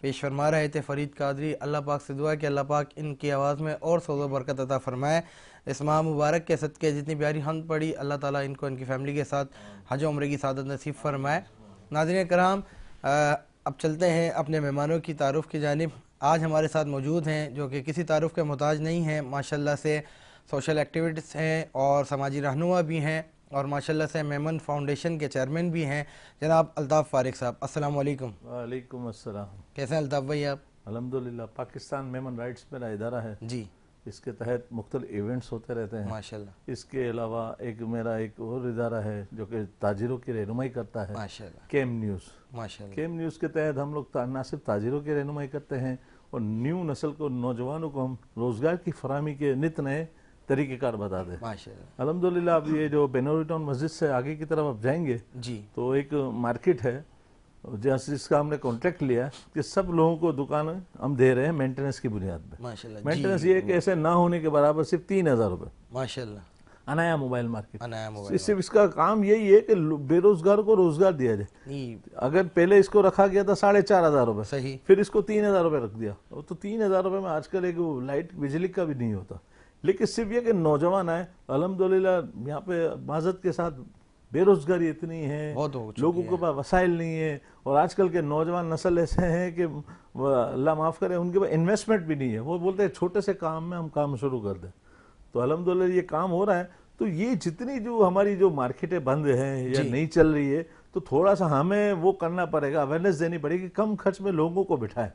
پیش فرما رہے تھے فرید قادری. اللہ پاک سے دعا ہے کہ اللہ پاک ان کی آواز میں اور سوز و برکت عطا فرمائے. اس ماہ مبارک کے صدقے جتنی پیاری حمد پڑی اللہ تعالیٰ ان کو ان کی فیملی کے ساتھ حج و عمرے کی سعادت نصیب فرمائے. ناظرین کرام اب چلتے ہیں اپنے مہمانوں کی تعارف کی جانب. آج ہمارے ساتھ موجود ہیں جو کہ کسی تعارف کے محتاج نہیں ہیں, ماشاءاللہ سے سوشل ایکٹیویٹیز ہیں اور سماجی رہنما بھی ہیں اور ماشاءاللہ سے میمن فاؤنڈیشن کے چیئرمین بھی ہیں, جناب الطاف فارق صاحب. السلام علیکم. وعلیکم السلام. کیسے ہیں الطاف بھائی آپ؟ الحمدللہ. پاکستان میمن رائٹس میرا ادارہ ہے جی, اس کے تحت مختلف ایونٹس ہوتے رہتے ہیں. ماشاءاللہ. اس کے علاوہ میرا ایک اور ادارہ ہے جو کہ تاجروں کی رہنمائی کرتا ہے, ماشاءاللہ. Came news. ماشاءاللہ. کیم نیوز کے تحت ہم لوگ نہ صرف تاجروں کی رہنمائی کرتے ہیں اور نیو نسل کو, نوجوانوں کو ہم روزگار کی فراہمی کے نت نئے طریقہ کار بتاتے ہیں. ماشاءاللہ. الحمدللہ. اب یہ جو بینوری ٹاؤن مسجد سے آگے کی طرف آپ جائیں گے جی, تو ایک مارکیٹ ہے جس کا ہم نے کانٹریکٹ لیا ہے کہ سب لوگوں کو دکان ہم دے رہے ہیں مینٹیننس کی بنیاد پہ. ماشاءاللہ. مینٹیننس یہ کہ ایسے نہ ہونے کے برابر صرف 3000 روپے. ماشاءاللہ. Anaya mobile market. Anaya mobile. صرف اس کا کام یہی ہے کہ بے روزگار کو روزگار دیا جائے. اگر پہلے اس کو رکھا گیا تھا 4500 روپے, صحیح, پھر اس کو 3000 روپے رکھ دیا. تو 3000 روپے میں آج کل ایک لائٹ بجلی کا بھی نہیں ہوتا. لیکن صرف یہ کہ نوجوان آئے. الحمدللہ یہاں پہ معذرت کے ساتھ بے روزگاری اتنی ہے, لوگوں کے پاس وسائل نہیں ہے, اور آج کل کے نوجوان نسل ایسے ہیں کہ اللہ معاف کرے ان کے پاس انویسٹمنٹ بھی نہیں ہے. وہ بولتے ہیں چھوٹے سے کام میں ہم کام شروع کر دیں. تو الحمدللہ یہ کام ہو رہا ہے. تو یہ جتنی جو ہماری جو مارکیٹیں بند ہیں یا نہیں چل رہی ہے تو تھوڑا سا ہمیں وہ کرنا پڑے گا, اویئرنیس دینی پڑے گی, کم خرچ میں لوگوں کو بٹھائیں,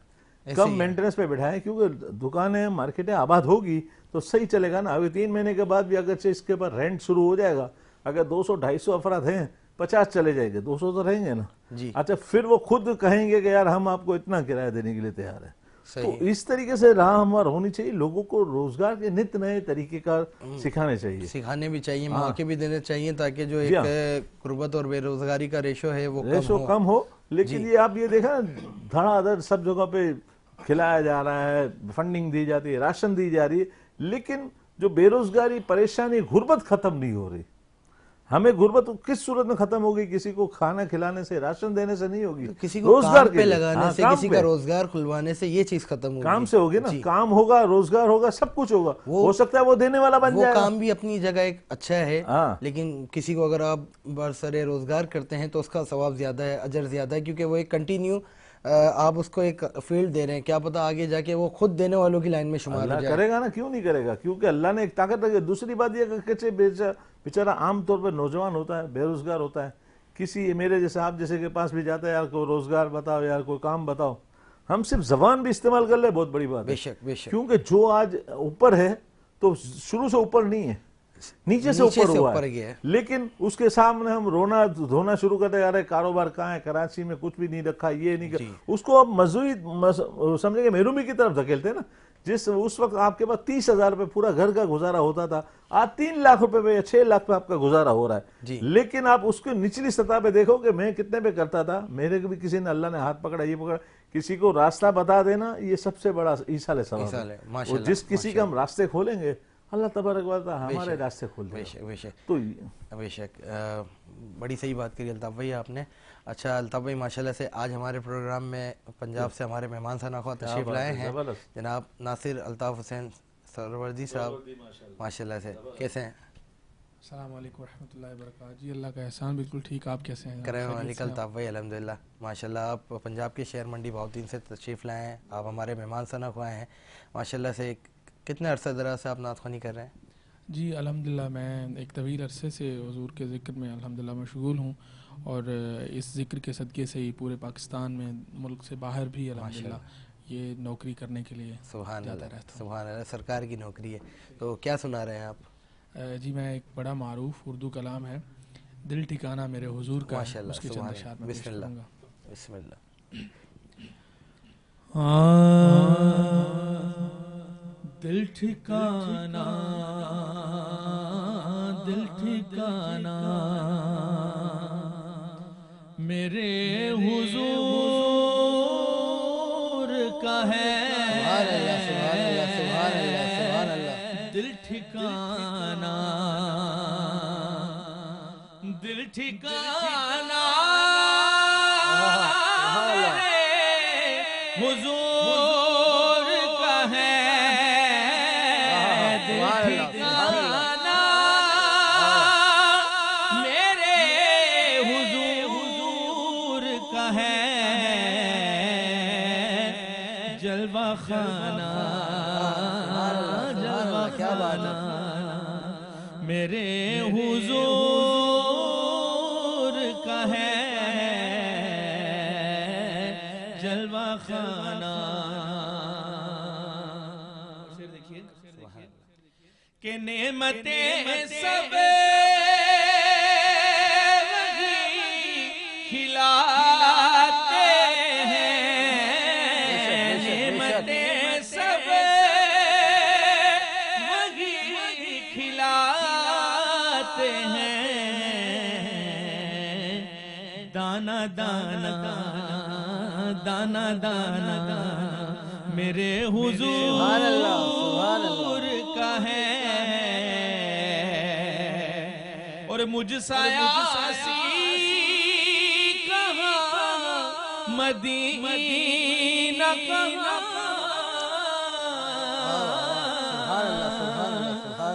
کم مینٹیننس پہ بٹھائیں, کیونکہ دکانیں مارکیٹیں آباد ہوگی تو صحیح چلے گا نا. ابھی 3 مہینے کے بعد بھی اگرچہ اس کے اوپر رینٹ شروع ہو جائے گا, اگر 200-250 افراد ہیں 50 چلے جائیں گے, 200 تو رہیں گے نا. اچھا, پھر وہ خود کہیں گے کہ یار ہم آپ کو اتنا کرایہ دینے کے لیے تیار ہیں. تو اس طریقے سے راہ ہمار ہونی چاہیے. لوگوں کو روزگار کے نت نئے طریقے کار سکھانے چاہیے, سکھانے بھی چاہیے, مواقع بھی دینے چاہیے تاکہ جو ایک غربت اور بے روزگاری کا ریشو ہے وہ کم ہو. لیکن یہ آپ یہ دیکھا دھڑا دھڑ سب جگہ پہ کھلایا جا رہا ہے, فنڈنگ دی جاتی ہے, راشن دی جا رہی ہے, لیکن جو بے روزگاری, پریشانی, غربت ختم نہیں ہو رہی. ہمیں غربت کس صورت میں ختم ہوگی؟ کسی کو کھانا کھلانے سے, راشن دینے سے نہیں ہوگی, کسی کو روزگار پہ لگانے سے, کسی کا روزگار کھلوانے سے یہ چیز ختم ہوگی. کام سے ہوگی نا, کام ہوگا, روزگار ہوگا, سب کچھ ہوگا. ہو سکتا ہے وہ دینے والا بن جائے. وہ کام بھی اپنی جگہ ایک اچھا ہے, لیکن کسی کو اگر آپ برسر روزگار کرتے ہیں تو اس کا ثواب زیادہ ہے, اجر زیادہ ہے, کیونکہ وہ ایک کنٹینیو آپ اس کو ایک فیلڈ دے رہے ہیں. کیا پتہ آگے جا کے وہ خود دینے والوں کی لائن میں شمار ہو جائے. کرے گا نا, کیوں نہیں کرے گا, کیونکہ اللہ نے ایک طاقت رکھی. دوسری بات یہ کہ بیچارہ عام طور پہ نوجوان ہوتا ہے, بے روزگار ہوتا ہے, کسی میرے جیسے آپ جیسے کے پاس بھی جاتا ہے, یار کوئی روزگار بتاؤ, یار کوئی کام بتاؤ. ہم صرف زبان بھی استعمال کر لیں بہت بڑی بات ہے. بے شک, بے شک. کیونکہ جو آج اوپر ہے تو شروع سے اوپر نہیں ہے, نیچے سے اوپر ہوا ہے. لیکن اس کے سامنے ہم رونا دھونا شروع کرتے, یار کاروبار کہاں ہے, کراچی میں کچھ بھی نہیں رکھا, یہ نہیں کر. اس کو اب مزید سمجھیں گے محرومی کی طرف دھکیلتے ہیں نا. اس وقت آپ کے پاس 30,000 روپے پورا گھر کا گزارا ہوتا تھا, آج 3 لاکھ روپے پہ یا 6 لاکھ پہ آپ کا گزارا ہو رہا ہے. لیکن آپ اس کے نچلی سطح پہ دیکھو کہ میں کتنے پہ کرتا تھا, میرے کو بھی کسی نے اللہ نے ہاتھ پکڑا, یہ پکڑا. کسی کو راستہ بتا دینا یہ سب سے بڑا ایصال ثواب ہے. اور جس کسی کا ہم راستے کھولیں گے اللہ تبارک و تعالی ہمارے راستے کھول دے گا. بے شک, تو بے شک, بڑی صحیح بات کری الطاف بھائی آپ نے. اچھا الطاف بھائی, ماشاءاللہ سے آج ہمارے پروگرام میں پنجاب سے ہمارے مہمان خواہ تشریف لائے ہیں جناب ناصر الطاف حسین سروردی صاحب. ماشاءاللہ سے کیسے ہیں؟ السلام علیکم ورحمۃ اللہ وبرکاتہ. جی اللہ کا احسان, بالکل ٹھیک. آپ کیسے ہیں؟ کرے مالک الطاف بھائی الحمدللہ. ماشاءاللہ آپ پنجاب کے شہر منڈی بہاؤالدین سے تشریف لائے ہیں, آپ ہمارے مہمان خواہ ہیں. ماشاءاللہ سے کتنے عرصہ دراز سے آپ نعت خوانی کر رہے ہیں؟ جی الحمدللہ میں ایک طویل عرصے سے حضور کے ذکر میں الحمدللہ مشغول ہوں, اور اس ذکر کے صدقے سے ہی پورے پاکستان میں, ملک سے باہر بھی الحمدللہ یہ نوکری کرنے کے لیے سبحان اللہ, سبحان اللہ, سرکار کی نوکری ہے. تو کیا سنا رہے ہیں آپ؟ جی میں ایک بڑا معروف اردو کلام ہے دل ٹھکانہ میرے حضور کا, ماشاءاللہ, اس کی چند اشعار میں بسم اللہ, بسم اللہ. دل ٹھکانہ, دل ٹھکانہ میرے حضور کا ہے. سبحان اللہ, سبحان اللہ, سبحان اللہ. دل ٹھکانہ, دل ٹھکانہ حضور کا ہے ٹھکانہ، میرے حضور کا ہے جلوہ خانہ، جلوہ خانہ، میرے حضور کا ہے جلوہ خانہ۔ شعر دیکھیے کہ نعمتیں سب وہی کھلاتے ہیں، نعمتیں سب وہی کھلاتے ہیں، دانا دانا دانا دانا میرے حضور کا ہے، اور مجھ سا یاسی کہاں مدینہ کہاں،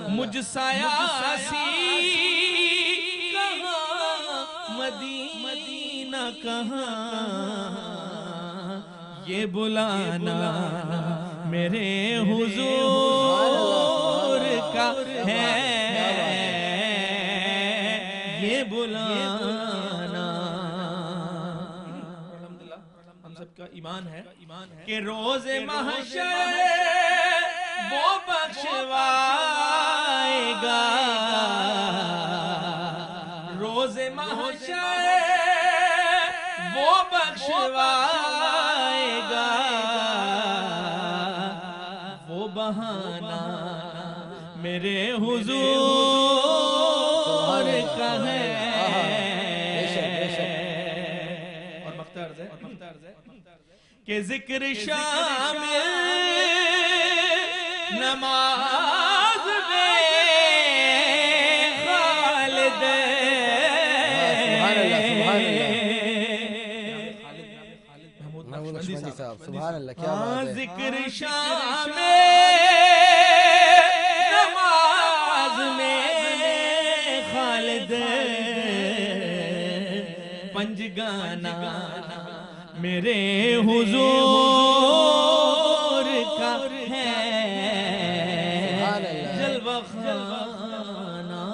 مجھ سا یاسی کہاں مدینہ کہاں، یہ بلانا میرے حضور کا ہے، یہ بلانا۔ الحمدللہ ہم سب کا ایمان ہے کہ روز محشر وہ بخشوائے گا، روز محشر وہ بخشوائے گا، وہ بہانہ میرے حضور کا ہے۔ اور مختارز ہے کہ ذکر شامل نماز میں خالد، سبحان اللہ، کیا بات ہے، ذکر شامل نماز میں خالد، پنجگانہ میرے حضور کا ہے جلوہ خانہ۔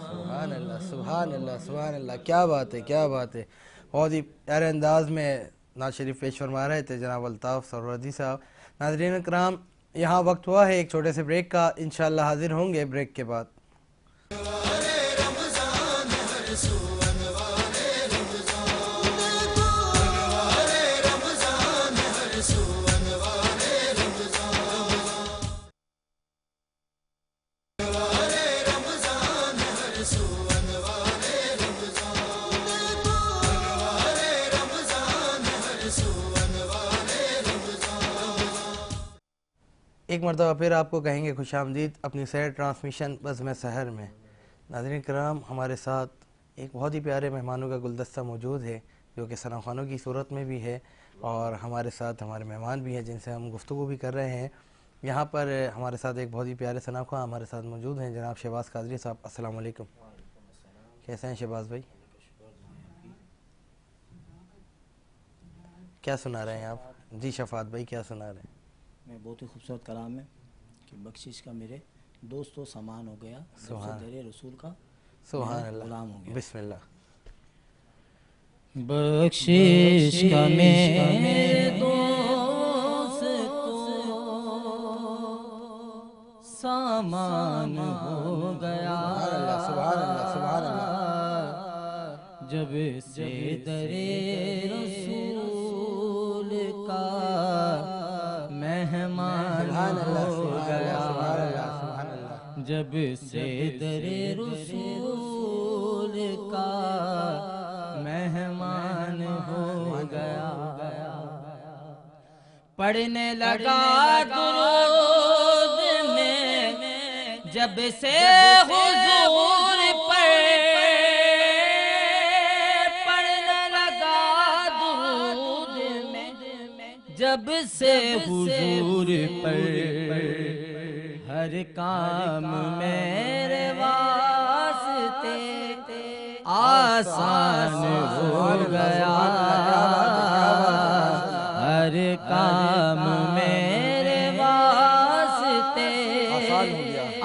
سبحان اللہ سبحان اللہ سبحان اللہ، کیا بات ہے کیا بات ہے، بہت ہی پیارے انداز میں نعت شریف پیش فرما رہے تھے جناب الطاف سرورزی صاحب۔ ناظرین اکرام، یہاں وقت ہوا ہے ایک چھوٹے سے بریک کا، انشاءاللہ حاضر ہوں گے بریک کے بعد۔ ایک مرتبہ پھر آپ کو کہیں گے خوش آمدید اپنی سیر ٹرانسمیشن بزم سحر میں۔ ناظرین کرام، ہمارے ساتھ ایک بہت ہی پیارے مہمانوں کا گلدستہ موجود ہے جو کہ ثنا خوانوں کی صورت میں بھی ہے، اور ہمارے ساتھ ہمارے مہمان بھی ہیں جن سے ہم گفتگو بھی کر رہے ہیں۔ یہاں پر ہمارے ساتھ ایک بہت ہی پیارے ثنا خواں ہمارے ساتھ موجود ہیں، جناب شہباز قادری صاحب۔ السلام علیکم، کیسے ہیں شہباز بھائی؟ کیا سنا رہے ہیں آپ؟ جی شفاعت بھائی، کیا سنا رہے ہیں؟ میں بہت ہی خوبصورت کلام ہے کہ بخشش کا میرے دوست و سامان ہو گیا، جب سے تیرے رسول کا سبحان اللہ، غلام ہو گیا۔ بسم اللہ۔ بخشش کا میرے دوست کو سامان ہو گیا، سبحان اللہ سبحان اللہ، جب سے درے رسول کا مہمان ہو گیا، جب سے درے رسول کا مہمان ہو گیا، پڑھنے لگا درود میں جب سے حضور پر، پڑھنے لگا درود میں جب سے حضور پر ہر کام میرے واسطے آسان ہو گیا، ہر کام میرے واسطے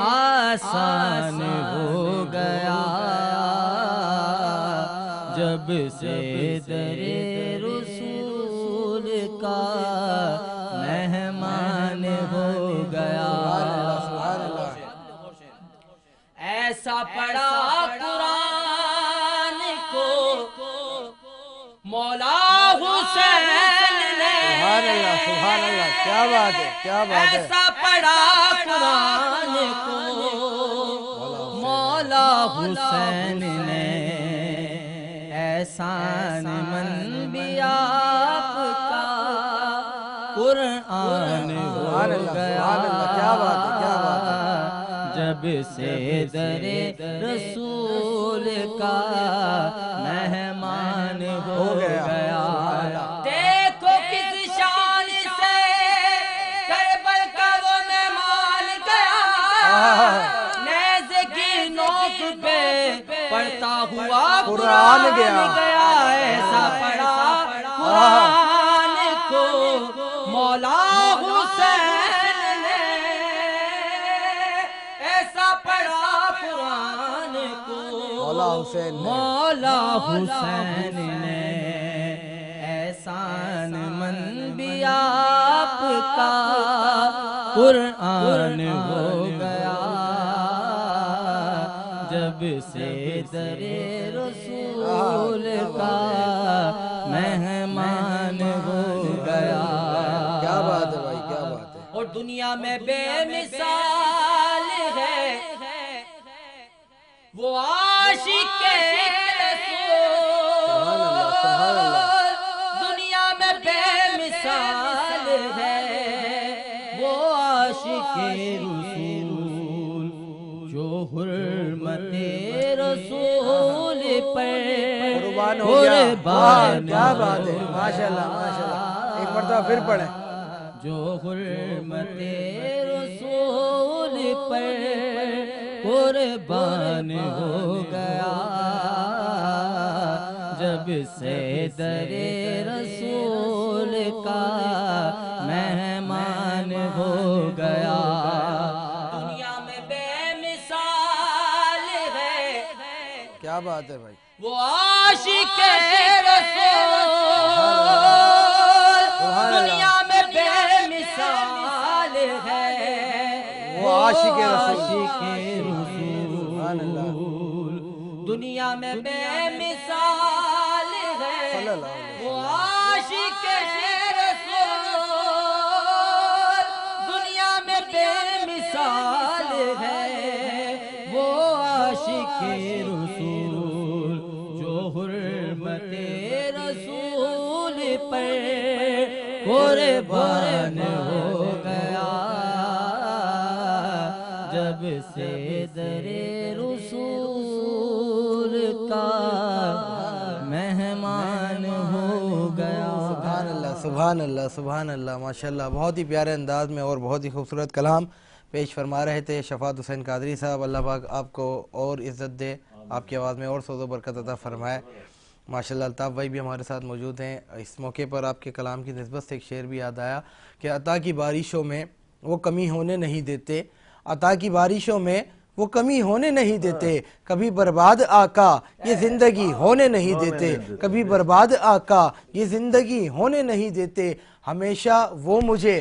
آسان ہو گیا، جب سے در رسول کا مہمان ہو گیا۔ ایسا پڑھا قرآن کو مولا حسین نے، سبحان اللہ، کیا بات ہے، کیا بات ہے۔ ایسا پڑھا قرآن کو مولا حسین نے، احسان من بھی آپ کا قرآن ہو گیا، کیا بات ہے، کیا بات ہے۔ جب سے در رسول کا مہمان ہو گیا۔ دیکھو کس شان سے کربل کا وہ مہمان گیا، نیزے کی نوک پہ پڑھتا ہوا قرآن گیا، ایسا پڑھا قرآن کو مولا حسین نے، ایسا پڑھا قرآن کو مولا حسین نے، احسان من بھی آپ کا قرآن ہو گیا، جب سے در رسول کا مہمان ہو گیا۔ کیا بات ہے بھائی، کیا بات ہے۔ اور دنیا میں بے مثال ہے وہ عاشق رسول، دنیا میں بے مثال ہے وہ عاشق رسول، جو حرمت رسول پر قربان ہو گیا۔ قربان کیا بات ہے، ماشاءاللہ ماشاءاللہ، ایک مرتبہ پھر پڑھیں۔ جو حرمت رسول پر قربان ہو گیا، جب سے در رسول کا مہمان ہو گیا۔ دنیا میں بے مثال ہے کیا بات ہے بھائی۔ وہ عاشق رسول، دنیا میں بے مثال ہے وہ عاشق رسول، دنیا میں بے مثال ہے وہ عاشق رسول، دنیا میں بے مثال ہے وہ عاشق رسول، جو حرمت رسول پر قربان ہو گیا، جب سے در رسول کا مہمان ہو گیا۔ سبحان اللہ، سبحان اللہ، سبحان اللہ، ماشاءاللہ، بہت ہی پیارے انداز میں اور بہت ہی خوبصورت کلام پیش فرما رہے تھے شفاعت حسین قادری صاحب۔ اللہ پاک آپ کو اور عزت دے، آپ کی آواز میں اور سوز و برکت عطا فرمائے۔ ماشاءاللہ الطاف بھائی بھی ہمارے ساتھ موجود ہیں۔ اس موقع پر آپ کے کلام کی نسبت سے ایک شعر بھی یاد آیا کہ عطا کی بارشوں میں وہ کمی ہونے نہیں دیتے، عطا کی بارشوں میں وہ کمی ہونے نہیں دیتے، کبھی برباد آقا یہ زندگی ہونے نہیں دیتے، کبھی برباد آقا یہ زندگی ہونے نہیں دیتے، ہمیشہ وہ مجھے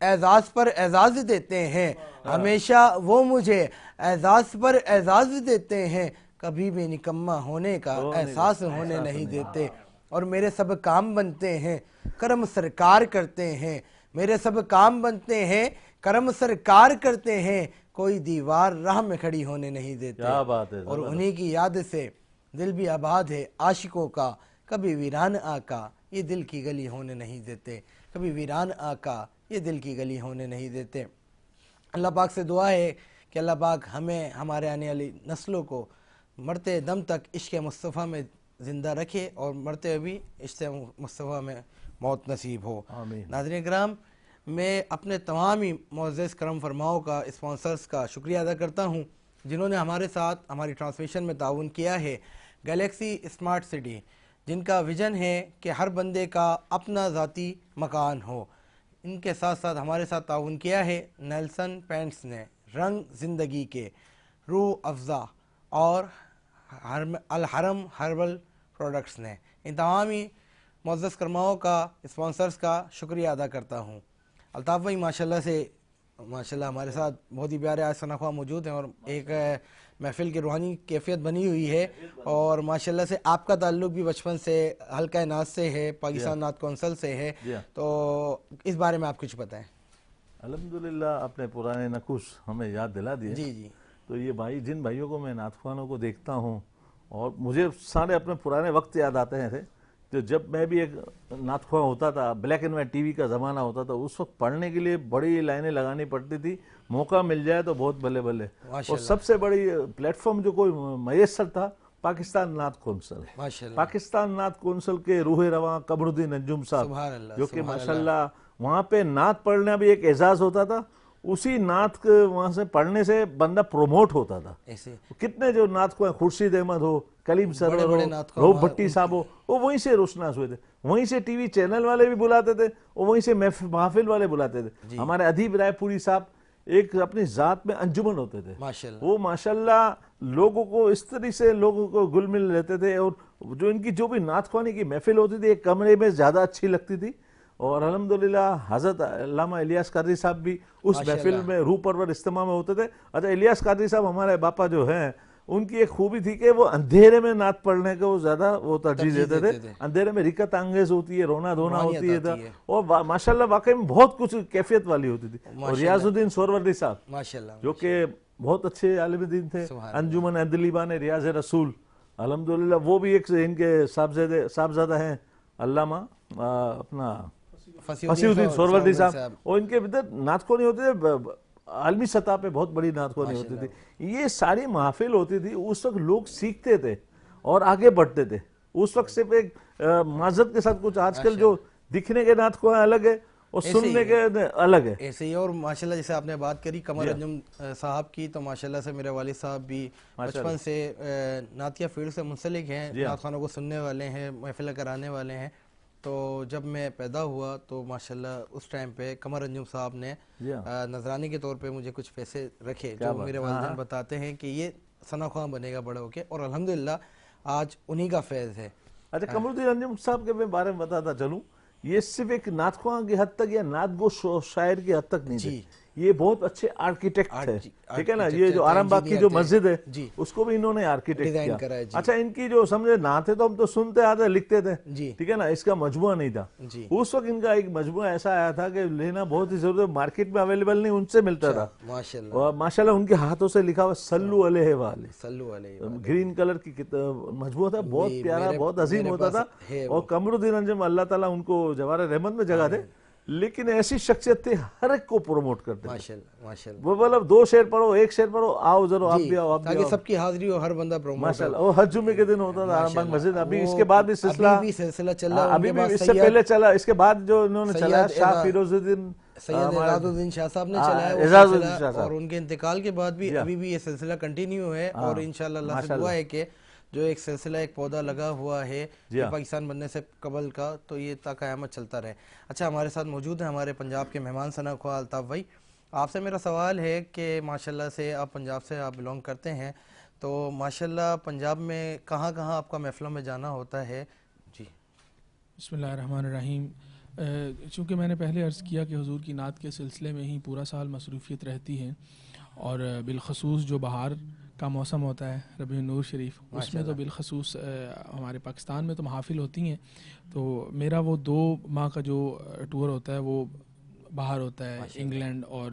اعزاز پر اعزاز دیتے ہیں، ہمیشہ وہ مجھے اعزاز پر اعزاز دیتے ہیں، کبھی بھی نکمہ ہونے کا احساس ہونے نہیں دیتے، اور میرے سب کام بنتے ہیں کرم سرکار کرتے ہیں، میرے سب کام بنتے ہیں کرم سرکار کرتے ہیں، کوئی دیوار راہ میں کھڑی ہونے نہیں دیتے۔ کیا بات ہے، اور انہی کی یاد سے دل بھی آباد ہے عاشقوں کا، کبھی ویران آقا یہ دل کی گلی ہونے نہیں دیتے، کبھی ویران آقا یہ دل کی گلی ہونے نہیں دیتے۔ اللہ پاک سے دعا ہے کہ اللہ پاک ہمیں ہمارے آنے والی نسلوں کو مرتے دم تک عشق مصطفیٰ میں زندہ رکھے، اور مرتے بھی عشق مصطفیٰ میں موت نصیب ہو. آمین. ناظرین کرام، میں اپنے تمام ہی معزز کرم فرماؤں کا، اسپانسرز کا شکریہ ادا کرتا ہوں جنہوں نے ہمارے ساتھ ہماری ٹرانسمیشن میں تعاون کیا ہے. گلیکسی اسمارٹ سٹی، جن کا ویژن ہے کہ ہر بندے کا اپنا ذاتی مکان ہو. ان کے ساتھ ساتھ ہمارے ساتھ تعاون کیا ہے نیلسن پینٹس نے، رنگ زندگی کے، روح افزا اور الحرم ہربل پروڈکٹس نے. ان تمامی معزز کرماؤں کا، اسپانسرز کا شکریہ ادا کرتا ہوں. الطاف بھائی ماشاءاللہ ہمارے ساتھ بہت ہی پیارے آج ثنا خواہ موجود ہیں اور ایک محفل کی روحانی کیفیت بنی ہوئی ہے. اور ماشاءاللہ سے آپ کا تعلق بھی بچپن سے حلقہ ناز سے ہے، پاکستان نعت کونسل سے ہے، تو اس بارے میں آپ کچھ بتائیں. الحمدللہ اپنے پرانے نقوش ہمیں یاد دلا دیے. جی. تو یہ بھائی، جن بھائیوں کو میں نعت خوانوں کو دیکھتا ہوں، اور مجھے سارے اپنے پرانے وقت یاد آتے ہیں تھے، تو جب میں بھی ایک نعت خواں ہوتا تھا، black and white T V کا زمانہ ہوتا تھا، اس وقت پڑھنے کے لیے بڑی لائنیں لگانی پڑتی تھی. موقع مل جائے تو بہت بلے بلے. اور سب سے بڑی پلیٹ فارم جو کوئی میسر تھا، پاکستان نعت کونسل. پاکستان نعت کونسل کے روح رواں قمر الدین انجم صاحب، جو کہ ماشاءاللہ وہاں پہ نعت پڑھنا بھی ایک اعزاز ہوتا تھا. اسی نعت وہاں سے پڑھنے سے بندہ پروموٹ ہوتا تھا. کتنے جو نعت خواہ، خورشید احمد ہو، کلیم سرور ہو، روب بھٹی صاحب ہو، وہ وہیں سے روشناس ہوئے تھے. وہیں سے ٹی وی چینل والے بھی بلاتے تھے اور وہیں سے محفل والے بلاتے تھے. ہمارے ادیب رائے پوری صاحب ایک اپنی ذات میں انجمن ہوتے تھے. وہ ماشاءاللہ لوگوں کو اس طرح سے لوگوں کو گل مل لیتے تھے. اور جو ان کی جو بھی نعت خوانی کی محفل ہوتی تھی، ایک کمرے میں زیادہ اچھی لگتی تھی. اور الحمدللہ حضرت علامہ الیاس قادری صاحب بھی اس محفل میں روح پرور اجتماع میں ہوتے تھے. اچھا، الیاس قادری صاحب ہمارے باپا جو ہیں، ان کی ایک خوبی تھی کہ وہ اندھیرے میں نعت پڑھنے کو زیادہ وہ ترجیح دیتے تھے. اندھیرے میں رکت انگیز ہوتی ہے، رونا دھونا ہوتی ہے، اور ماشاءاللہ واقعی میں بہت کچھ کیفیت والی ہوتی تھی. اور ریاض الدین سہروردی صاحب جو کہ بہت اچھے عالم دین تھے، انجمن ادلیبان ریاض رسول، الحمدللہ وہ بھی ایک ان کے صاحبزادہ ہیں علامہ اپنا فصیح الدین سہروردی صاحب. اور ان کے ادھر نعت خوانی ہوتی تھی، عالمی سطح پہ بہت بڑی نعت خوانی ہوتی تھی. یہ ساری محافل ہوتی تھی، اس وقت لوگ سیکھتے تھے اور آگے بڑھتے تھے. اس وقت صرف ایک معذرت کے ساتھ کچھ آج کل جو دکھنے کے نعت خواہ الگ ہے اور سننے کے الگ ہے. ایسے ہی. اور ماشاءاللہ جیسے آپ نے بات کری قمر انجم صاحب کی، تو ماشاءاللہ سے میرے والد صاحب بھی بچپن سے نعتیہ فیلڈ سے منسلک ہیں، نعت خوانوں کو سننے والے ہیں، محفلیں کرانے والے ہیں. تو جب میں پیدا ہوا تو ماشاءاللہ اس ٹائم پہ قمر انجم صاحب نے نذرانے کے طور پہ مجھے کچھ پیسے رکھے، جو میرے والدین بتاتے ہیں کہ یہ ثنا خواں بنے گا بڑا ہو کے، اور الحمدللہ آج انہی کا فیض ہے. اچھا، قمر الدین انجم صاحب کے بارے میں بتاتا چلوں، یہ صرف ایک نعت خواں کی حد تک یا نعت گو شاعر کی حد تک نہیں تھے. یہ بہت اچھے آرکیٹیکٹ ہے. ٹھیک ہے نا، یہ جو آرام باغ کی جو مسجد ہے اس کو بھی انہوں نے آرکیٹیکٹ کیا. اچھا، ان کی جو سمجھے نعتیں تو ہم تو سنتے آتے لکھتے تھے، ٹھیک ہے نا، اس کا مجموعہ نہیں تھا. اس وقت ان کا ایک مجموعہ ایسا آیا تھا کہ لینا بہت ہی ضرورت، مارکیٹ میں اویلیبل نہیں، ان سے ملتا تھا. اور ماشاءاللہ ان کے ہاتھوں سے لکھا ہوا صلو علیہ وآلہ، گرین کلر کی مجموعہ تھا، بہت پیارا، بہت عظیم ہوتا تھا. اور قمر الدین انجم اللہ تعالیٰ ان کو جوار رحمت میں جگہ دے، لیکن ایسی شخصیت تھی ہر ایک کو پروموٹ کرتے ہیں. وہ مطلب 2 شعر پڑھو، 1 شعر پڑھو، آؤ ضرور آپ بھی آؤ، آپ بھی آؤ، سب کی حاضری ہو، ہر بندہ پروموٹ. ماشاءاللہ. اور ہر جمعے کے دن ہوتا تھا آرام باغ مسجد. ابھی اس کے بعد بھی سلسلہ چل رہا ہے، ابھی بھی اس سے پہلے چلا، اس کے بعد جو انہوں نے چلایا شاہ فیروز الدین سید اعزاز الدین شاہ صاحب نے چلایا، اور ان کے انتقال کے بعد بھی ابھی بھی یہ سلسلہ کنٹینیو ہے. اور انشاءاللہ اللہ سے دعا ہے کہ جو ایک سلسلہ، ایک پودا لگا ہوا ہے پاکستان بننے سے قبل کا، تو یہ تا قیامت چلتا رہے. اچھا، ہمارے ساتھ موجود ہیں ہمارے پنجاب کے مہمان ثنا خواہ الطاف بھائی. آپ سے میرا سوال ہے کہ ماشاءاللہ سے آپ پنجاب سے آپ بلونگ کرتے ہیں، تو ماشاءاللہ پنجاب میں کہاں کہاں آپ کا محفلوں میں جانا ہوتا ہے؟ جی بسم اللہ الرحمن الرحیم. چونکہ میں نے پہلے عرض کیا کہ حضور کی نعت کے سلسلے میں ہی پورا سال مصروفیت رہتی ہے، اور بالخصوص جو بہار کا موسم ہوتا ہے ربیع النور شریف، اس میں تو بالخصوص ہمارے پاکستان میں تو محافل ہوتی ہیں. تو میرا وہ 2 ماہ کا جو ٹور ہوتا ہے وہ باہر ہوتا ہے انگلینڈ اور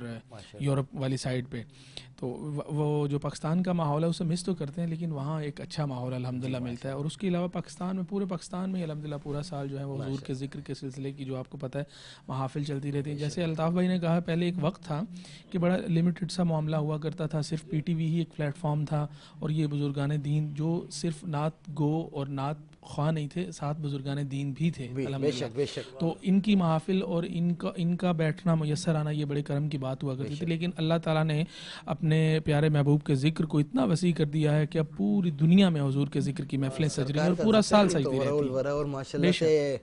یورپ والی سائڈ پہ، تو وہ جو پاکستان کا ماحول ہے اسے مس تو کرتے ہیں، لیکن وہاں ایک اچھا ماحول الحمدللہ ملتا ہے. اور اس کے علاوہ پاکستان میں، پورے پاکستان میں الحمدللہ پورا سال جو ہے وہ حضور کے ذکر کے سلسلے کی، جو آپ کو پتہ ہے محافل چلتی رہتی ہیں. جیسے الطاف بھائی نے کہا، پہلے ایک وقت تھا کہ بڑا لمیٹڈ سا معاملہ ہوا کرتا تھا، صرف پی ٹی وی ہی ایک پلیٹ فارم تھا، اور یہ بزرگان دین جو صرف نعت گو اور نعت خواہ نہیں تھے، ساتھ بزرگان دین بھی تھے الحمدللہ. تو ان کی محافل اور ان کا بیٹھنا میسر آنا یہ بڑے کرم کی بات ہوا کرتی تھی. لیکن اللہ تعالیٰ نے اپنے پیارے محبوب کے ذکر کو اتنا وسیع کر دیا ہے کہ اب پوری دنیا میں حضور کے ذکر کی محفلیں سج رہی ہیں اور پورا سال سجتی رہتی ہیں. اور ماشاءاللہ سے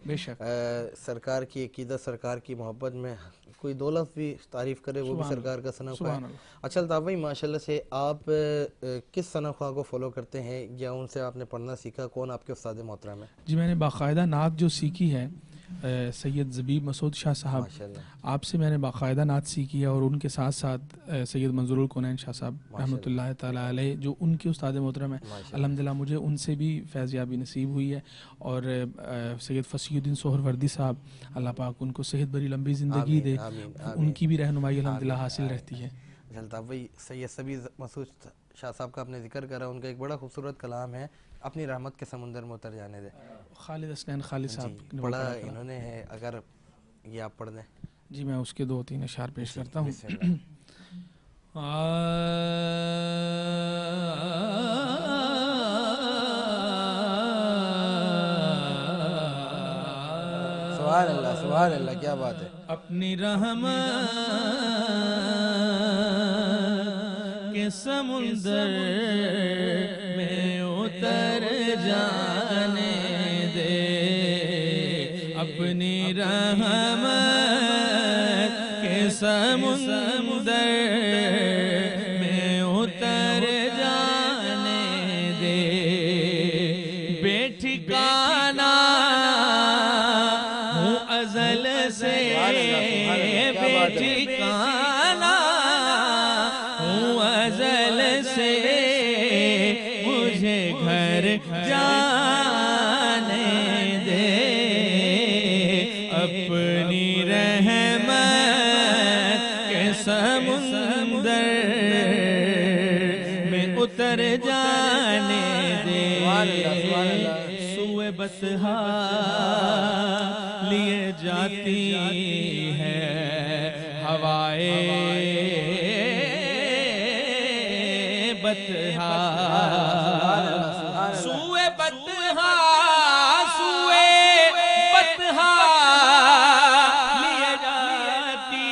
سرکار کی عقیدت، سرکار کی محبت میں کوئی دو لفظ بھی تعریف کرے وہ بھی سرکار کا صنع خواہ ہے. اچھا الطاف بھائی، ماشاءاللہ سے آپ کس صنع خواہ کو فالو کرتے ہیں یا ان سے آپ نے پڑھنا سیکھا؟ کون آپ کے استاد محترم ہیں؟ جی میں نے باقاعدہ نعت جو سیکھی ہے سید زبیب مسعود شاہ صاحب، آپ سے میں نے باقاعدہ نعت سیکھی ہے، اور ان کے ساتھ ساتھ سید منظور الکونین شاہ صاحب رحمۃ اللہ تعالیٰ علیہ جو ان کے استاد محترم ہیں. الحمدللہ مجھے ان سے بھی فیض یابی نصیب ہوئی ہے. اور سید فصیح الدین سہروردی صاحب، اللہ پاک ان کو صحت بھری لمبی زندگی دے، ان کی بھی رہنمائی الحمدللہ حاصل رہتی ہے. الطاف بھائی، سید زبیب مسعود شاہ صاحب کا آپ نے ذکر کرا، ان کا ایک بڑا خوبصورت کلام ہے، اپنی رحمت کے سمندر میں اتر جانے دے. خالد حسنین خالد صاحب نے بڑا انہوں نے ہے، اگر یہ آپ پڑھ دیں. جی میں اس کے 2-3 اشعار پیش کرتا ہوں. سبحان اللہ، سبحان اللہ، کیا بات ہے. اپنی رحمت کے سمندر میں اتر جانے دے، اپنی رحمت کے سمندر میں اتر جانے دے. بے ٹھکانہ ہوں ازل سے، بے ٹھکانہ ہوں ازل سے، مجھے گھر جانے دے. اپنی رحمت کے سمندر میں اتر جانے دے. سوئے بطحا لیے جاتی ہے ہوائے بطحا، سوئے بطحا، سوئے بطحا لیے جاتی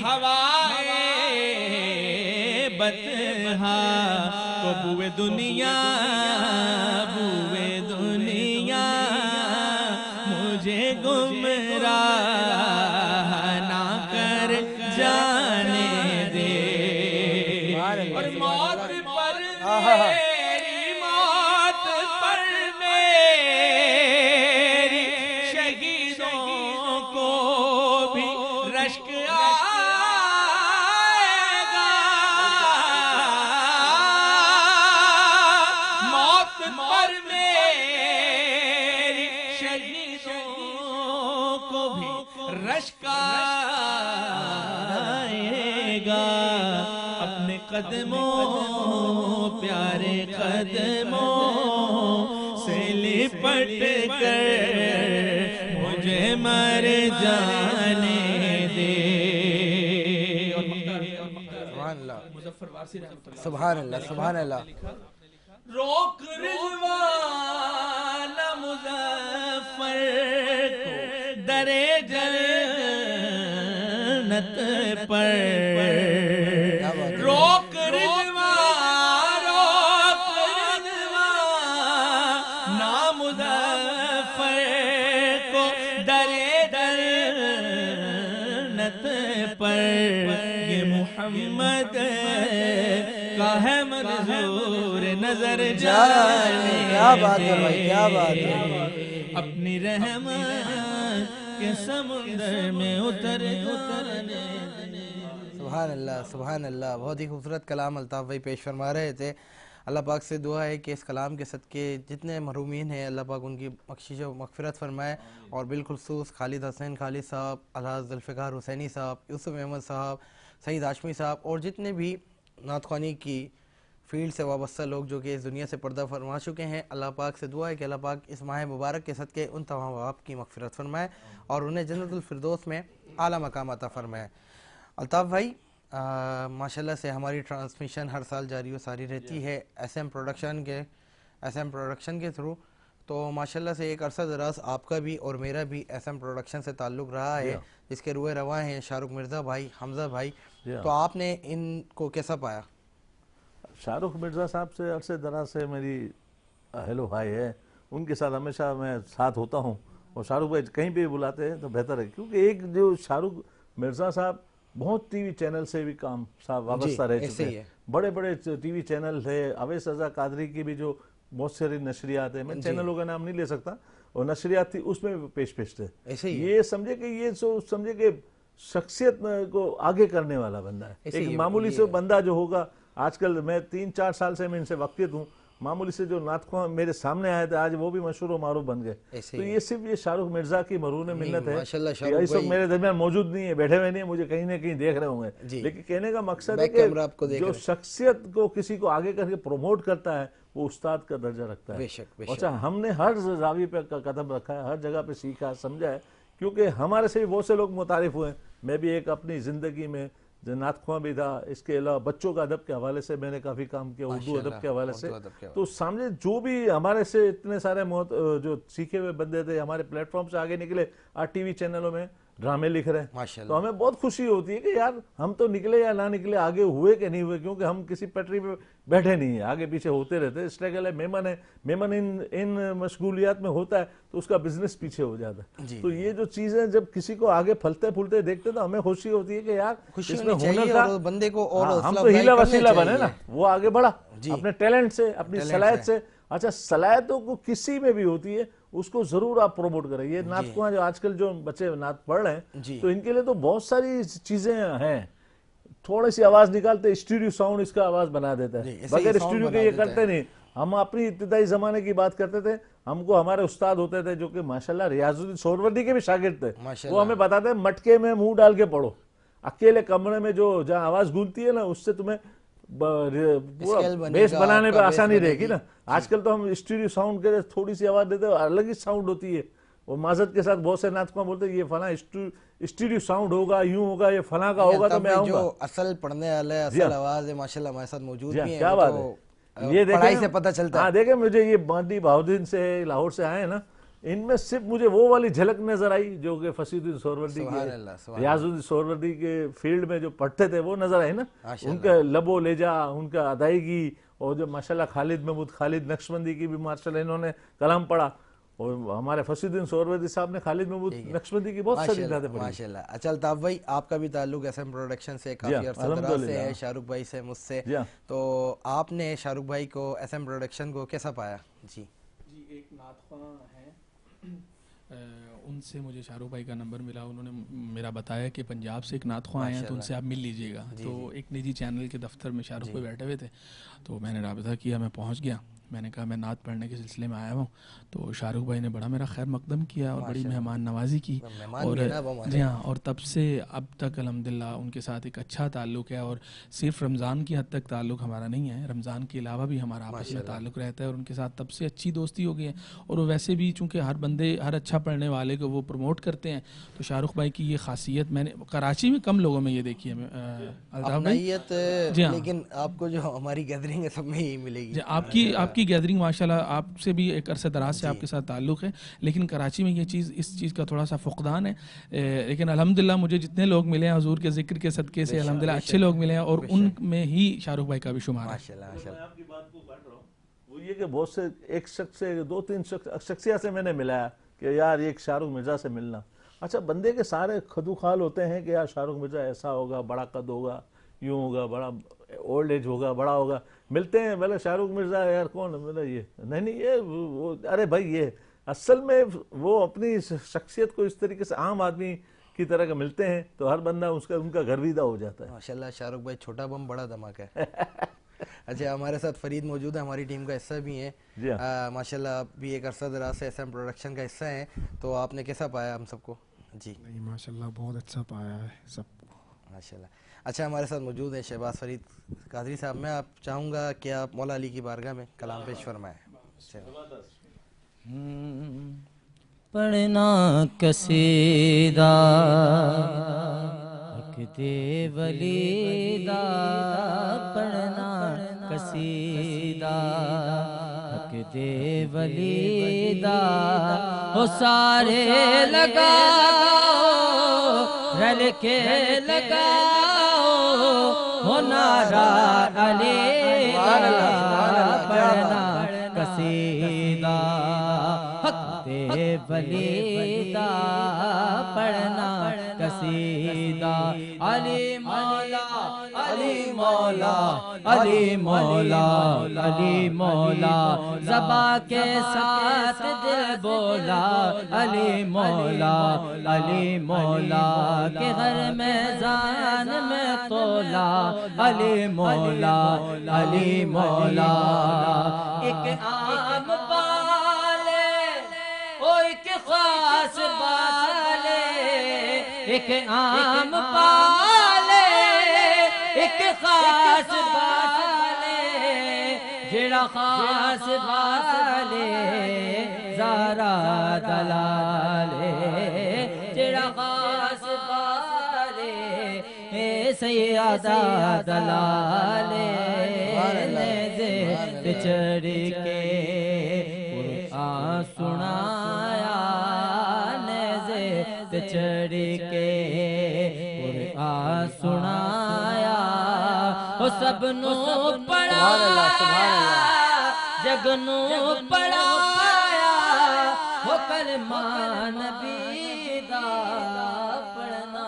ہوائے بطحا. تو بوئے دنیا، بوئے دنیا مجھے گمراہ نہ کر جانے دے. اور موت پر میری، موت پر میری، شہیدوں کو بھی رشک آئے گا. موت پر میری، شہیدوں کو بھی رشک آئے گا. اپنے قدموں، پیارے قدموں سے لپٹ کر مجھے مر جانے دے. سبحان اللہ، سبحان اللہ، سبحان اللہ. روک رضوان مظفر کو درے جنت پر، روک رضوان، روک رضوان نام مظفر کو درے جنت پر. یہ محمد کا ہے منظور نظر جانے. کیا بات ہے بھائی، کیا بات ہے. اپنی رحمت کے سمندر میں اترنے. سبحان اللہ، سبحان اللہ. بہت ہی خوبصورت کلام الطاف بھائی پیش فرما رہے تھے. اللہ پاک سے دعا ہے کہ اس کلام کے صدقے جتنے محرومین ہیں اللہ پاک ان کی بخشش و مغفرت فرمائے، اور بالخصوص خالد حسین خالد صاحب، الحاج ذوالفقار حسینی صاحب، یوسف احمد صاحب، سعید ہاشمی صاحب اور جتنے بھی نعت خوانی کی فیلڈ سے وابستہ لوگ جو کہ اس دنیا سے پردہ فرما چکے ہیں، اللہ پاک سے دعا ہے کہ اللہ پاک اس ماہ مبارک کے صدقے ان تمام آپ کی مغفرت فرمائے اور انہیں جنت الفردوس میں اعلیٰ مقام عطا فرمائے۔ الطاف بھائی، ماشاءاللہ سے ہماری ٹرانسمیشن ہر سال جاری و ساری رہتی ہے ایس ایم پروڈکشن کے تھرو، تو ماشاءاللہ سے ایک عرصہ دراز آپ کا بھی اور میرا بھی ایس ایم پروڈکشن سے تعلق رہا ہے، جس کے روئے رواں ہیں شاہ رخ مرزا بھائی، حمزہ بھائی، تو آپ نے ان کو کیسا پایا؟ شاہ رخ مرزا صاحب سے عرصے دراز سے میری ہیلو ہائی ہے، ان کے ساتھ ہمیشہ میں ساتھ ہوتا ہوں، اور شاہ رخ بھائی کہیں بھی بلاتے ہیں تو بہتر ہے، کیونکہ ایک جو شاہ رخ مرزا صاحب بہت ٹی وی چینل سے بھی کام صاحب وابستہ رہ چکے ہیں، بڑے بڑے ٹی وی چینل تھے، اویس رضا قادری کی بھی جو بہت ساری نشریات ہیں، میں چینلوں کا نام نہیں لے سکتا، اور نشریات تھی اس میں پیش تھے، یہ سمجھے کہ شخصیت کو آگے کرنے والا بندہ ہے، ایک معمولی سے بندہ جو ہوگا، آج کل میں 3-4 سال سے میں ان سے واقفیت ہوں، معمولی سے جو نعت خواں میرے سامنے آئے تھے آج وہ بھی مشہور و معروف بن گئے، تو یہ صرف یہ شاہ رخ مرزا کی مرہون منت ہے، اس وقت میرے درمیان موجود نہیں ہے، بیٹھے ہوئے نہیں ہیں، مجھے کہیں نہ کہیں دیکھ رہے ہوں گے، لیکن کہنے کا مقصد ہے کہ جو شخصیت کو کسی کو آگے کر کے پروموٹ کرتا ہے وہ استاد کا درجہ رکھتا ہے، اچھا ہم نے ہر زاویے پہ قدم رکھا ہے، ہر جگہ پہ سیکھا سمجھا ہے، کیونکہ ہمارے سے بھی بہت سے لوگ متعارف ہوئے ہیں، میں بھی ایک اپنی زندگی میں نعت خواں بھی تھا، اس کے علاوہ بچوں کا ادب کے حوالے سے میں نے کافی کام کیا، اردو ادب کے حوالے سے، تو سامنے جو بھی ہمارے سے اتنے سارے جو سیکھے ہوئے بندے تھے ہمارے پلیٹ فارم سے آگے نکلے، آج ٹی وی چینلوں میں ڈرامے لکھ رہے ہیں، تو ہمیں بہت خوشی ہوتی ہے کہ یار ہم تو نکلے یا نہ نکلے، آگے ہوئے کہ نہیں ہوئے، کیونکہ ہم کسی پٹری پہ بیٹھے نہیں ہیں، آگے پیچھے ہوتے رہتے، اسٹرگل ہے، میمن ان مشغولیات میں ہوتا ہے تو اس کا بزنس پیچھے ہو جاتا ہے، تو یہ جو چیزیں جب کسی کو آگے پھلتے پھولتے دیکھتے تو ہمیں خوشی ہوتی ہے کہ یار اس میں ہنر تھا، بندے کو اور ہم تو ہیلا وسیلہ بنے نا، وہ آگے بڑھا اپنے ٹیلنٹ سے، اپنی صلاحیت سے، اچھا صلاحیتوں کو کسی میں بھی ہوتی ہے اس کو ضرور آپ پروموٹ کریں، یہ نعت خواں جو آج کل جو بچے نعت پڑھ رہے ہیں تو ان کے لیے تو بہت ساری چیزیں ہیں، تھوڑی سی آواز نکالتے اسٹوڈیو ساؤنڈ اس کا آواز بنا دیتا ہے، بغیر اسٹوڈیو کے یہ کرتے نہیں، ہم اپنی ابتدائی زمانے کی بات کرتے تھے، ہم کو ہمارے استاد ہوتے تھے جو کہ ماشاءاللہ ریاض الدین سہروردی کے بھی شاگرد تھے، وہ ہمیں بتاتے ہیں مٹکے میں منہ ڈال کے پڑھو، اکیلے کمرے میں جو جہاں آواز گونجتی ہے نا اس سے تمہیں بیس بنانے پہ آسانی رہے گی نا، آج کل تو ہم اسٹوڈیو ساؤنڈ کے تھوڑی سی آواز دیتے ہیں الگ ہی ساؤنڈ ہوتی ہے، اور معذرت کے ساتھ بہت سے نعت خواں بولتے ہیں یہ فلاں اسٹوڈیو ساؤنڈ ہوگا، یوں ہوگا، یہ فلاں کا ہوگا، تو میں آؤں گا، جو اصل پڑھنے والے اصل آواز ہے ماشاءاللہ ہمارے ساتھ موجود بھی ہیں، کیا بات ہے، یہ پڑھائی سے پتہ چلتا ہے، ہاں دیکھیں مجھے یہ باندی بہاؤدین سے لاہور سے آئے ہیں نا، ان میں صرف مجھے وہ والی جھلک نظر آئی جو کہ فصیح الدین سہروردی کے ریاض الدین سہروردی کے فیلڈ میں جو پڑھتے تھے وہ نظر آئی نا، ان کا لب و لہجہ، ان کا ادائیگی، اور جو ماشاءاللہ خالد نقشبندی کی بھی ماشاءاللہ انہوں نے کلام پڑھا، اور ہمارے فصیح الدین سہروردی صاحب نے خالد محمود نقشبندی کی بہت ساری نعتیں پڑھی ماشاءاللہ۔ اچھا الطاف بھائی، آپ کا بھی تعلق ایس ایم پروڈکشن سے کافی عرصہ دراز سے ہے، شاہ رخ بھائی سے، مجھ سے، تو آپ نے شاہ رخ بھائی کو ایس ایم پروڈکشن کو کیسا پایا؟ جی ایک نعت خواں ہیں، ان سے مجھے شاہ رخ بھائی کا نمبر ملا، انہوں نے میرا بتایا کہ پنجاب سے ایک نعت خواں آئے ہیں تو ان سے آپ مل لیجئے گا، تو ایک نجی چینل کے دفتر میں شاہ رخ بھائی بیٹھے ہوئے تھے، تو میں نے رابطہ کیا، میں پہنچ گیا، میں نے کہا میں نعت پڑھنے کے سلسلے میں آیا ہوں، تو شاہ رخ بھائی نے بڑا میرا خیر مقدم کیا اور بڑی مہمان نوازی کی، اور جی ہاں، اور تب سے اب تک الحمدللہ ان کے ساتھ ایک اچھا تعلق ہے، اور صرف رمضان کی حد تک تعلق ہمارا نہیں ہے، رمضان کے علاوہ بھی ہمارا آپس میں تعلق رہتا ہے، اور ان کے ساتھ تب سے اچھی دوستی ہو گئی ہے، اور وہ ویسے بھی چونکہ ہر اچھا پڑھنے والے کو وہ پروموٹ کرتے ہیں، تو شاہ رخ بھائی کی یہ خاصیت میں نے کراچی میں کم لوگوں میں یہ دیکھی ہے، لیکن آپ کو جو ہماری گیدرنگ ہے سب میں یہی ملے گی، آپ کی گیدرنگ ماشاءاللہ آپ سے بھی ایک عرصہ دراز سے آپ کے ساتھ تعلق ہے، لیکن کراچی میں اس چیز کا تھوڑا سا فقدان ہے، لیکن الحمدللہ مجھے جتنے لوگ ملے ہیں حضور کے ذکر کے صدقے سے الحمدللہ اچھے لوگ ملے ہیں، اور ان میں ہی شاہ رخ بھائی کا بھی شمار ہے۔ میں آپ کی بات کو کاٹ رہا ہوں، وہ یہ کہ بہت سے ایک شخص سے 2-3 شخصیات سے میں نے ملایا کہ یار ایک شاہ رخ مرزا سے ملنا، اچھا بندے کے سارے خدو خال ہوتے ہیں کہ یار شاہ رخ مرزا ایسا ہوگا، بڑا قد ہوگا، یوں ہوگا، بڑا اولڈ ایج ہوگا، بڑا ہوگا، ملتے ہیں بولے شاہ رخ مرزا یار کون، بولے یہ نہیں یہ ارے بھائی یہ اصل میں وہ اپنی شخصیت کو اس طریقے سے عام آدمی کی طرح کے ملتے ہیں تو ہر بندہ ان کا گرویدہ ہو جاتا ہے۔ ماشاءاللہ شاہ رخ بھائی چھوٹا بم بڑا دھماکہ ہے۔ اچھا ہمارے ساتھ فرید موجود ہے, ہماری ٹیم کا حصہ بھی ہیں جی ہاں ماشاءاللہ, آپ بھی ایک عرصہ دراز سے SM پروڈکشن کا حصہ ہیں, تو آپ نے کیسا پایا ہم سب کو؟ جی نہیں ماشاءاللہ بہت اچھا پایا ہے سب کو ماشاءاللہ. اچھا ہمارے ساتھ موجود ہیں شہباز فرید قادری صاحب, میں آپ چاہوں گا کہ آپ مولا علی کی بارگاہ میں کلام پیش فرمائیں. پڑھنا قصیدہ حق دے ولی دا, پڑھنا قصیدہ حق دے ولی دا, وہ سارے لگاؤ رل کے لگاؤ, وہ نعرہ علی دا, پڑھنا قصیدہ حق دے ولی دا, پڑھنا قصیدہ علی مولا علی مولا علی مولا علی مولا, زباں کے ساتھ دل بولا علی مولا علی مولا, کہ گھر میں زان میں تولا علی مولا علی مولا. ایک عام بالے او ایک خاص بالے, ایک عام بالے ایک خاص بالے, جڑا خاص بالے زارا دلالے, جڑا خاص بالے اے سیادہ دلالے, نیزے پہ چڑھ کے قرآن سنایا, نیزے پہ چڑھ کے قرآن سنایا, وہ سب نو پڑھایا جگ نو پڑھایا, وہ کلمہ نبی دا, پڑھنا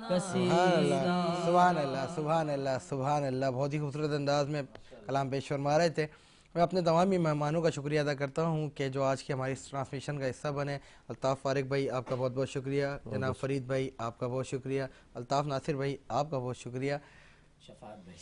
قصیدہ. سبحان اللہ سبحان اللہ سبحان اللہ, بہت ہی خوبصورت انداز میں کلام پیش فرما رہے تھے. میں اپنے تمام ہی مہمانوں کا شکریہ ادا کرتا ہوں کہ جو آج کی ہماری ٹرانسمیشن کا حصہ بنے. الطاف فارق بھائی آپ کا بہت بہت شکریہ, جناب فرید بھائی آپ کا بہت شکریہ, الطاف ناصر بھائی آپ کا بہت شکریہ,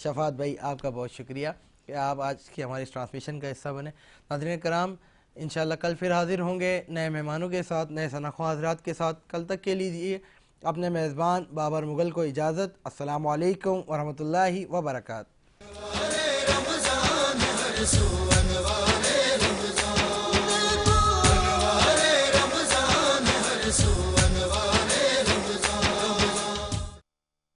شفاعت بھائی آپ کا بہت شکریہ کہ آپ آج کی ہماری ٹرانسمیشن کا حصہ بنے. ناظرین کرام انشاءاللہ کل پھر حاضر ہوں گے نئے مہمانوں کے ساتھ, نئے ثناخواہ حضرات کے ساتھ. کل تک کے لیجیے اپنے میزبان بابر مغل کو اجازت. السلام علیکم ورحمۃ اللہ وبرکاتہ. رمضان